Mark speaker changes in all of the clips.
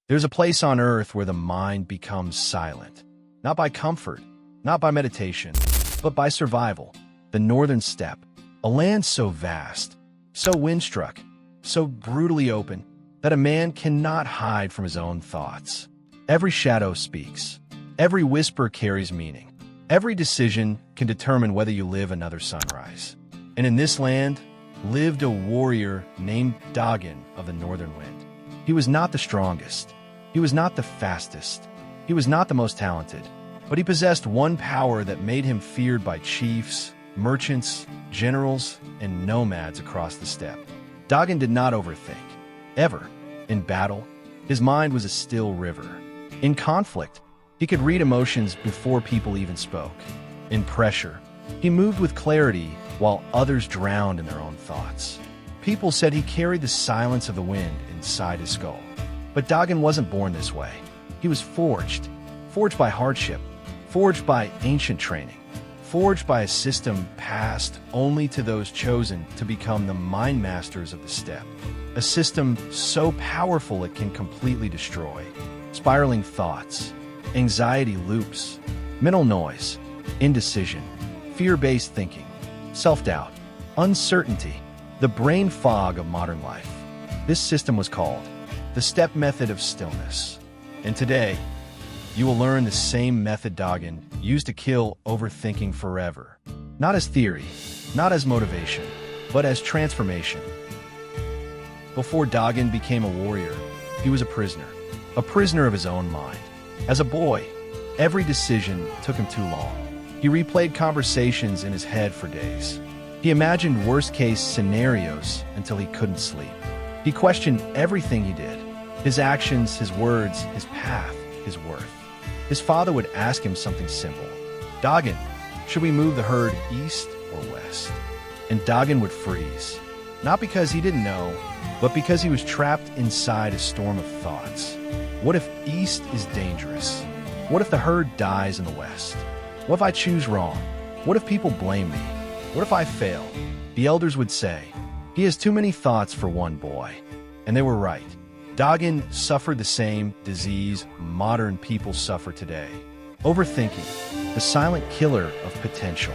Speaker 1: There's a place on earth where the mind becomes silent, not by comfort, not by meditation, but by survival. The northern steppe, a land so vast, so windstruck, so brutally open, that a man cannot hide from his own thoughts. Every shadow speaks. Every whisper carries meaning. Every decision can determine whether you live another sunrise. And in this land lived a warrior named Dagen of the northern wind. He was not the strongest. He was not the fastest. He was not the most talented. But he possessed one power that made him feared by chiefs, merchants, generals, and nomads across the steppe. Dagen did not overthink. Ever. In battle, his mind was a still river. In conflict, he could read emotions before people even spoke. In pressure, he moved with clarity while others drowned in their own thoughts. People said he carried the silence of the wind inside his skull. But Dagen wasn't born this way. He was forged by hardship, forged by ancient training, forged by a system passed only to those chosen to become the mind masters of the steppe. A system so powerful it can completely destroy. Spiraling thoughts, anxiety loops, mental noise, indecision, fear-based thinking, self-doubt, uncertainty, the brain fog of modern life. This system was called the steppe method of stillness. And today, you will learn the same method Dagen used to kill overthinking forever. Not as theory, not as motivation, but as transformation. Before Dagen became a warrior, he was a prisoner of his own mind. As a boy, every decision took him too long. He replayed conversations in his head for days. He imagined worst-case scenarios until he couldn't sleep. He questioned everything he did, his actions, his words, his path, his worth. His father would ask him something simple. Dagen, should we move the herd east or west? And Dagen would freeze, not because he didn't know, but because he was trapped inside a storm of thoughts. What if east is dangerous? What if the herd dies in the west? What if I choose wrong? What if people blame me? What if I fail? The elders would say, he has too many thoughts for one boy. And they were right. Dagen suffered the same disease modern people suffer today. Overthinking, the silent killer of potential.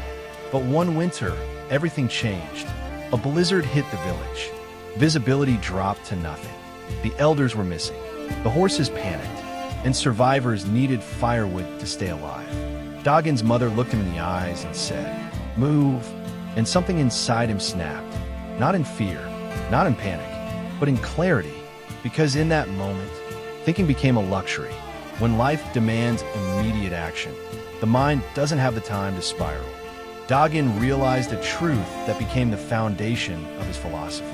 Speaker 1: But one winter, everything changed. A blizzard hit the village. Visibility dropped to nothing. The elders were missing. The horses panicked, and survivors needed firewood to stay alive. Dagen's mother looked him in the eyes and said, "Move." And something inside him snapped. Not in fear, not in panic, but in clarity, because in that moment, thinking became a luxury. When life demands immediate action, the mind doesn't have the time to spiral. Dagen realized a truth that became the foundation of his philosophy.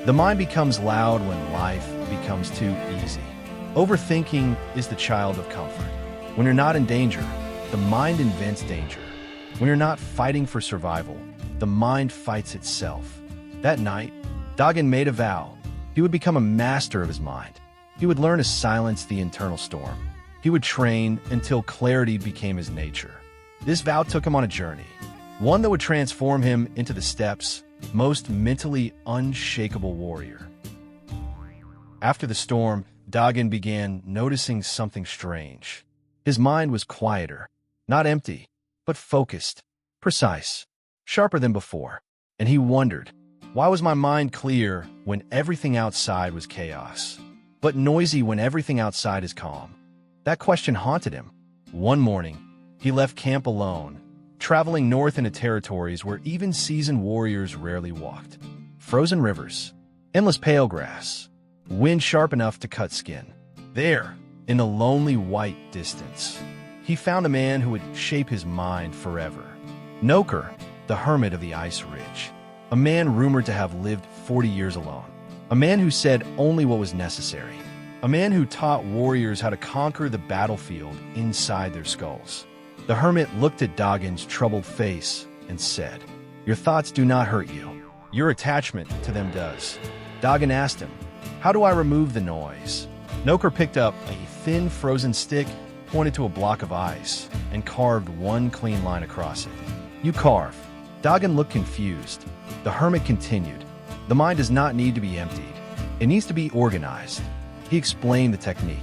Speaker 1: The mind becomes loud when life becomes too easy. Overthinking is the child of comfort. When you're not in danger, the mind invents danger. When you're not fighting for survival, the mind fights itself. That night, Dagen made a vow. He would become a master of his mind. He would learn to silence the internal storm. He would train until clarity became his nature. This vow took him on a journey, one that would transform him into the steppe's most mentally unshakable warrior. After the storm, Dagen began noticing something strange. His mind was quieter, not empty, but focused, precise, sharper than before. And he wondered, why was my mind clear when everything outside was chaos, but noisy when everything outside is calm? That question haunted him. One morning, he left camp alone, traveling north into territories where even seasoned warriors rarely walked. Frozen rivers, endless pale grass, wind sharp enough to cut skin. There, in the lonely white distance, he found a man who would shape his mind forever. Noker, the hermit of the ice ridge. A man rumored to have lived 40 years alone. A man who said only what was necessary. A man who taught warriors how to conquer the battlefield inside their skulls. The hermit looked at Dagen's troubled face and said, "Your thoughts do not hurt you. Your attachment to them does." Dagen asked him, "How do I remove the noise?" Noker picked up a thin frozen stick, pointed to a block of ice, and carved one clean line across it. "You carve." Dagen looked confused. The hermit continued, "The mind does not need to be emptied. It needs to be organized. He explained the technique.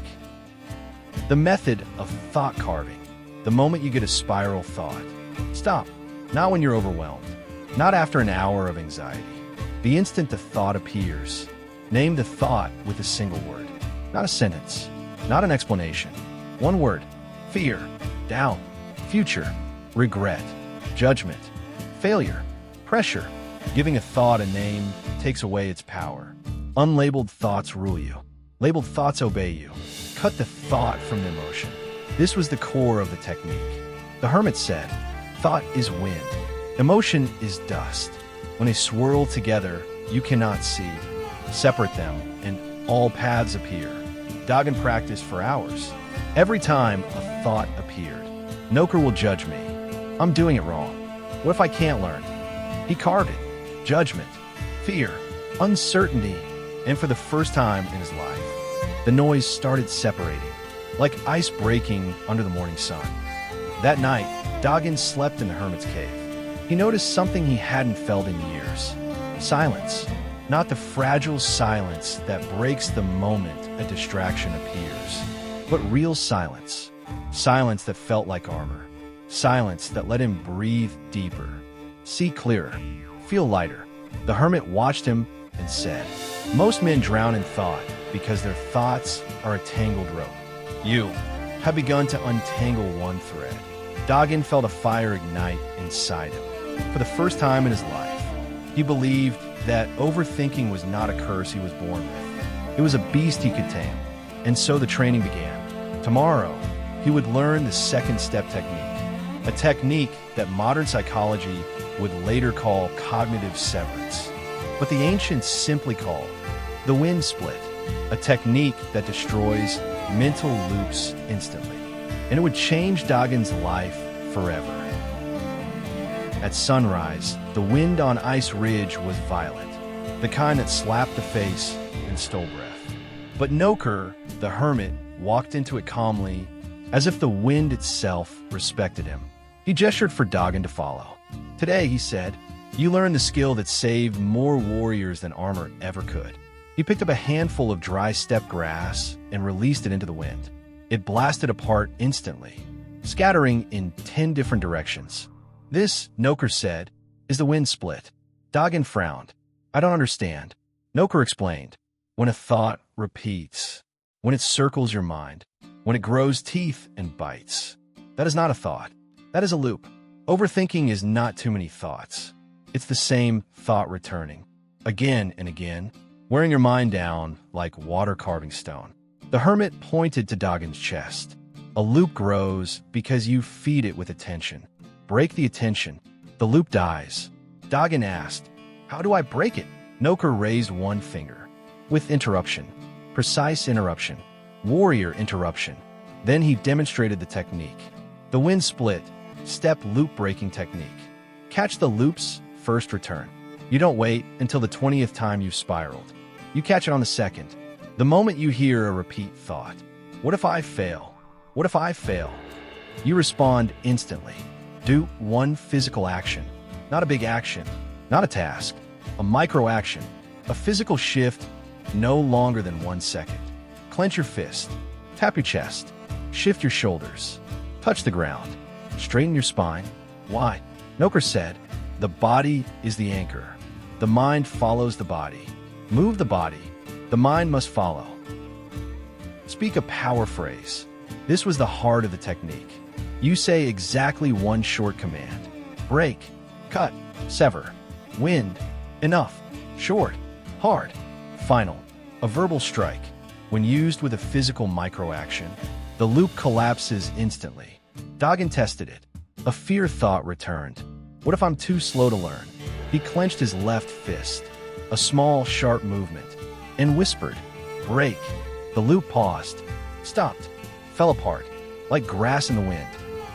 Speaker 1: The method of thought carving. The moment you get a spiral thought, stop. Not when you're overwhelmed. Not after an hour of anxiety. The instant the thought appears, name the thought with a single word. Not a sentence. Not an explanation. One word. Fear. Doubt. Future. Regret. Judgment. Failure. Pressure. Giving a thought a name takes away its power. Unlabeled thoughts rule you. Labeled thoughts obey you. Cut the thought from the emotion. This was the core of the technique. The hermit said, thought is wind. Emotion is dust. When they swirl together, you cannot see. Separate them, and all paths appear. Dagen practiced for hours. Every time a thought appeared, Noker will judge me. I'm doing it wrong. What if I can't learn? He carved it. Judgment, fear, uncertainty, and for the first time in his life, the noise started separating, like ice breaking under the morning sun. That night, Dagen slept in the hermit's cave. He noticed something he hadn't felt in years. Silence. Not the fragile silence that breaks the moment a distraction appears, but real silence. Silence that felt like armor. Silence that let him breathe deeper, see clearer, feel lighter. The hermit watched him and said, most men drown in thought because their thoughts are a tangled rope. You have begun to untangle one thread. Dagen felt a fire ignite inside him. For the first time in his life, he believed that overthinking was not a curse he was born with. It was a beast he could tame. And so the training began. Tomorrow, he would learn the second step technique, a technique that modern psychology would later call cognitive severance, but the ancients simply called the wind split, a technique that destroys mental loops instantly, and it would change Dagen's life forever. At sunrise, the wind on Ice Ridge was violent, the kind that slapped the face and stole breath. But Noker, the hermit, walked into it calmly, as if the wind itself respected him. He gestured for Dagen to follow. Today, he said, you learned the skill that saved more warriors than armor ever could. He picked up a handful of dry steppe grass and released it into the wind. It blasted apart instantly, scattering in 10 different directions. This, Noker said, is the wind split. Dagen frowned. I don't understand. Noker explained. When a thought repeats, when it circles your mind, when it grows teeth and bites, that is not a thought. That is a loop. Overthinking is not too many thoughts. It's the same thought returning, again and again, wearing your mind down like water carving stone. The hermit pointed to Dagen's chest. A loop grows because you feed it with attention. Break the attention. The loop dies. Dagen asked, how do I break it? Noker raised one finger. With interruption. Precise interruption. Warrior interruption. Then he demonstrated the technique. The wind split. Step loop breaking technique. Catch the loop's first return. You don't wait until the 20th time you've spiraled. You catch it on the second. The moment you hear a repeat thought. What if I fail? What if I fail? You respond instantly. Do one physical action. Not a big action. Not a task. A micro action. A physical shift no longer than 1 second. Clench your fist. Tap your chest. Shift your shoulders. Touch the ground. Straighten your spine. Why? Noker said, the body is the anchor. The mind follows the body. Move the body. The mind must follow. Speak a power phrase. This was the heart of the technique. You say exactly one short command. Break, cut, sever, wind, enough, short, hard, final. A verbal strike. When used with a physical micro-action, the loop collapses instantly. Dagen tested it. A fear thought returned. What if I'm too slow to learn? He clenched his left fist, a small, sharp movement, and whispered, break. The loop paused, stopped, fell apart, like grass in the wind.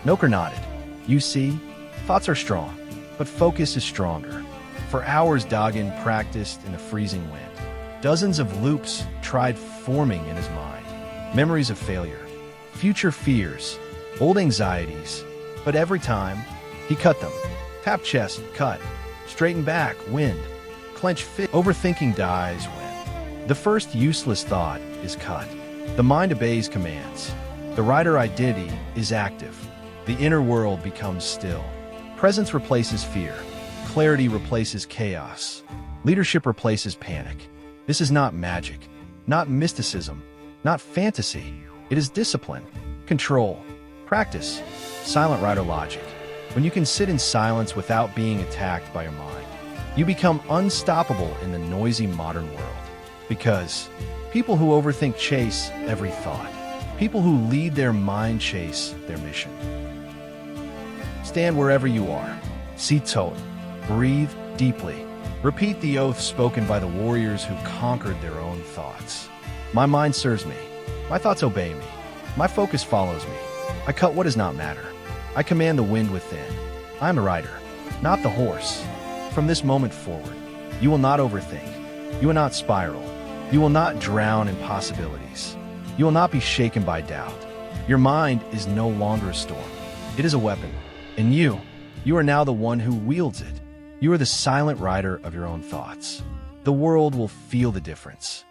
Speaker 1: Noker nodded. You see, thoughts are strong, but focus is stronger. For hours, Dagen practiced in the freezing wind. Dozens of loops tried forming in his mind. Memories of failure, future fears, old anxieties, but every time, he cut them. Tap chest, cut. Straighten back, wind. Clench fist. Overthinking dies when The first useless thought is cut. The mind obeys commands. The rider identity is active. The inner world becomes still. Presence replaces fear. Clarity replaces chaos. Leadership replaces panic. This is not magic, not mysticism, not fantasy. It is discipline, control, practice, silent rider logic. When you can sit in silence without being attacked by your mind, you become unstoppable in the noisy modern world. Because people who overthink chase every thought. People who lead their mind chase their mission. Stand wherever you are. See tot. Breathe deeply. Repeat the oath spoken by the warriors who conquered their own thoughts. My mind serves me. My thoughts obey me. My focus follows me. I cut what does not matter. I command the wind within. I am a rider, not the horse. From this moment forward, you will not overthink. You will not spiral. You will not drown in possibilities. You will not be shaken by doubt. Your mind is no longer a storm. It is a weapon. And you are now the one who wields it. You are the silent rider of your own thoughts. The world will feel the difference.